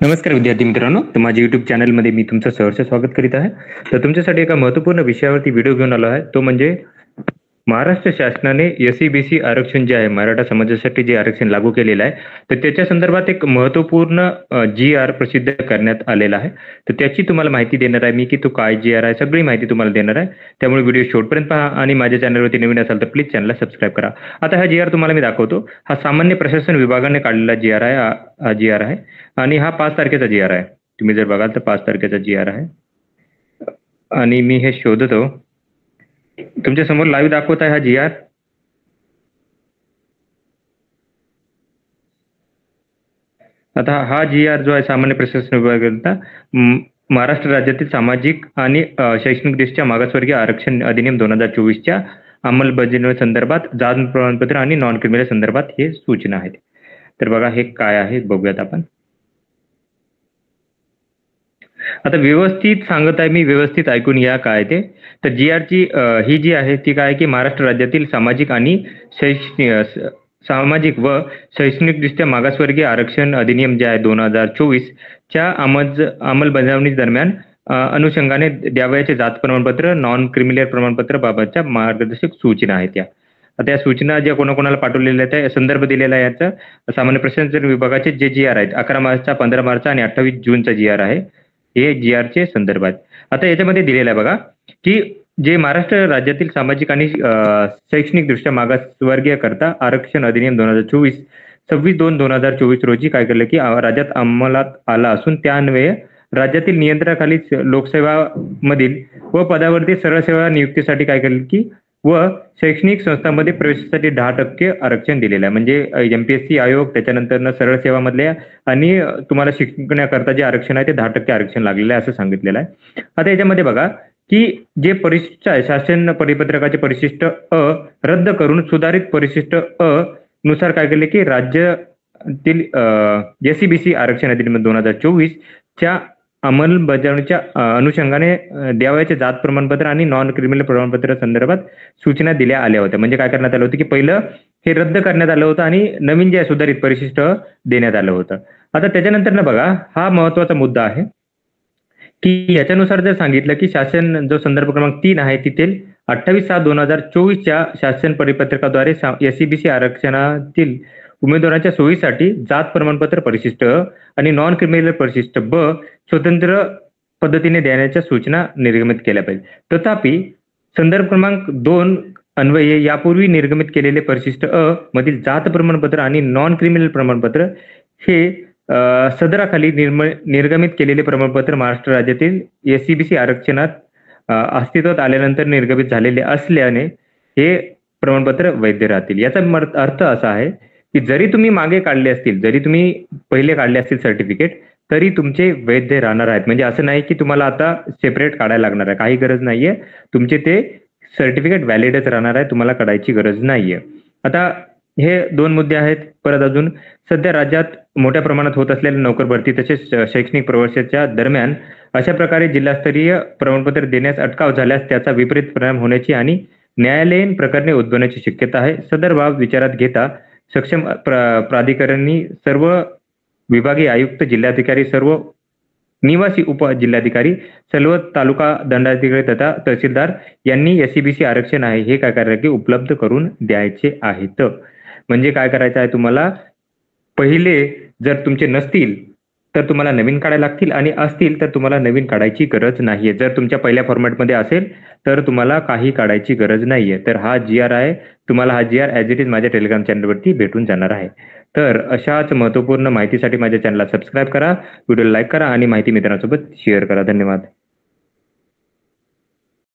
नमस्कार विद्यार्थी मित्रांनो, तर माझ्या YouTube चॅनलमध्ये मी तुमचं सहर्ष स्वागत करीत आहे. तर तुमच्यासाठी एका महत्त्वपूर्ण विषयावरती व्हिडिओ घेऊन आलो आहे. तो म्हणजे महाराष्ट्र शासनाने एस-सी-बी-सी आरक्षण जे आहे, मराठा समाजासाठी जे आरक्षण लागू केलेलं आहे, तर त्याच्या संदर्भात एक महत्त्वपूर्ण जी-आर प्रसिद्ध करण्यात आलेला आहे. तर त्याची तुम्हाला माहिती देणार आहे मी, की तो काय जी-आर आहे, सगळी माहिती तुम्हाला देणार आहे. त्यामुळे व्हिडिओ शेवटपर्यंत पहा आणि माझ्या चॅनलवरती नवीन असाल तर प्लीज चॅनलला सबस्क्राईब करा. आता हा जी-आर तुम्हाला मी दाखवतो. हा सामान्य प्रशासन विभागाने काढलेला जी-आर आहे. हा जी-आर आहे आणि हा 5 तारखेचा जी-आर आहे. तुम्ही जर बघाल तर 5 तारखेचा जी-आर आहे. आणि मी हे शोधतो. तुमच्या समोर लाईव्ह दाखवत आहे हा जी-आर. आता हा जी-आर जो आहे सामान्य प्रशासन विभागाचा महाराष्ट्र राज्यातील सामाजिक आणि शैक्षणिकदृष्ट्या मागासवर्गीय आरक्षण अधिनियम 2024च्या अंमलबजावणी संदर्भात जात प्रमाणपत्र आणि नॉन क्रिमिनल संदर्भात हे सूचना आहेत. तर बघा हे काय आहे बघूयात आपण. आता व्यवस्थित सांगत आहे मी, व्यवस्थित ऐकून घ्या काय ते. तर जी-आरची ही जी आहे ती काय की महाराष्ट्र राज्यातील सामाजिक आणि सामाजिक व शैक्षणिकदृष्ट्या मागासवर्गीय आरक्षण अधिनियम जे आहे 2024 च्या अंमलबजावणी दरम्यान अनुषंगाने द्यावयाचे जात प्रमाणपत्र, नॉन क्रिमिनल प्रमाणपत्र बाबतच्या मार्गदर्शक सूचना आहेत या. आता या सूचना ज्या कोणाकोणाला पाठवलेल्या आहेत, संदर्भ दिलेला आहे याचा सामान्य प्रशासन विभागाचे जे जी-आर आहेत 11 मार्चचा, 15 मार्चचा आणि 28 जूनचा जी-आर आहे. हे जी-आरचे संदर्भ आहेत. आता याच्यामध्ये दिलेलं आहे बघा, की जे महाराष्ट्र राज्यातील सामाजिक आणि शैक्षणिकदृष्ट्या मागासवर्गीय करता आरक्षण अधिनियम 2024 26/2/2024 रोजी काय केलं की राज्यात अंमलात आला असून त्यान्वये राज्यातील नियंत्रणाखाली लोकसेवामधील व पदावरती सरळ सेवा नियुक्तीसाठी काय केलं की व शैक्षणिक संस्थांमध्ये प्रवेशासाठी 10% आरक्षण दिलेलं आहे. म्हणजे एमपीएससी आयोग, त्याच्यानंतर सरळ सेवामधल्या आणि तुम्हाला शिकण्याकरता जे आरक्षण आहे ते 10% आरक्षण लागलेलं आहे असं सांगितलेलं आहे. आता याच्यामध्ये बघा की जे परिशिष्ट आहे, शासन परिपत्रकाचे परिशिष्ट अ रद्द करून सुधारित परिशिष्ट अ नुसार काय केले की राज्यातील एस-सी-बी-सी आरक्षण अधिनियम 2024 च्या अंमलबजावणीच्या अनुषंगाने द्यावयाचे जात प्रमाणपत्र आणि नॉन क्रिमिनल प्रमाणपत्र संदर्भात सूचना दिल्या आल्या होत्या. म्हणजे काय करण्यात आलं होतं की पहिलं हे रद्द करण्यात आलं होतं आणि नवीन जे आहे सुधारित परिशिष्ट देण्यात आलं होतं. आता त्याच्यानंतर ना बघा, हा महत्वाचा मुद्दा आहे की याच्यानुसार जर सांगितलं की शासन जो संदर्भ क्रमांक 3 आहे तिथे 28/7/2024 च्या शासन परिपत्रकाद्वारे एस-सी-बी-सी आरक्षणातील उमेदवारांच्या सोयीसाठी जात प्रमाणपत्र परिशिष्ट आणि नॉन क्रिमिनल परिशिष्ट ब स्वतंत्र पद्धतीने देण्याच्या सूचना निर्गमित केल्या पाहिजे. तथापि संदर्भ क्रमांक 2 अन्वये यापूर्वी निर्गमित केलेले परिशिष्ट अ मधील जात प्रमाणपत्र आणि नॉन क्रिमिनल प्रमाणपत्र हे सदराखाली निर्गमित केलेले प्रमाणपत्र महाराष्ट्र राज्यातील एस-सी-बी-सी आरक्षणात अस्तित्वात आल्यानंतर निर्गमित झालेले असल्याने हे प्रमाणपत्र वैध राहतील. याचा अर्थ असा आहे की जरी तुम्ही मागे काढले असतील, जरी तुम्ही पहिले काढले असतील सर्टिफिकेट, तरी तुमचे वैध राहणार आहेत. म्हणजे असं नाही की तुम्हाला आता सेपरेट काढायला लागणार आहे, काही गरज नाहीये. तुमचे ते सर्टिफिकेट व्हॅलिडच राहणार आहे, तुम्हाला काढायची गरज नाहीये. आता हे 2 मुद्दे आहेत. परत अजून सध्या राज्यात मोठ्या प्रमाणात होत असलेल्या नोकर भरती तसेच शैक्षणिक प्रवेशाच्या दरम्यान अशा प्रकारे जिल्हास्तरीय प्रमाणपत्र देण्यास अटकाव झाल्यास त्याचा विपरीत परिणाम होण्याची आणि न्यायालयीन प्रकरणे उद्भवण्याची शक्यता आहे. सदर बाब विचारात घेता सक्षम प्राधिकरणांनी सर्व विभागीय आयुक्त, जिल्हाधिकारी, सर्व निवासी उपजिल्हाधिकारी, सर्व तालुका दंडाधिकारी तथा तहसीलदार यांनी एस-सी-बी-सी आरक्षण आहे हे काय करायचे की उपलब्ध करून द्यायचे आहेत. म्हणजे काय करायचं आहे तुम्हाला, पहिले जर तुमचे नसतील तर तुम्हाला नवीन काढायला लागतील आणि असतील तर तुम्हाला नवीन काढायची गरज नाहीये. जर तुमच्या पहिल्या फॉर्मॅटमध्ये असेल तर तुम्हाला काही काढायची गरज नाहीये. तर हा जी-आर आहे, तुम्हाला हा जी-आर ॲज इट इज माझ्या टेलिग्राम चॅनलवरती भेटून जाणार आहे. तर अशाच महत्त्वपूर्ण माहितीसाठी माझ्या चॅनलला सबस्क्राईब करा, व्हिडिओला लाईक करा आणि माहिती मित्रांसोबत शेअर करा. धन्यवाद.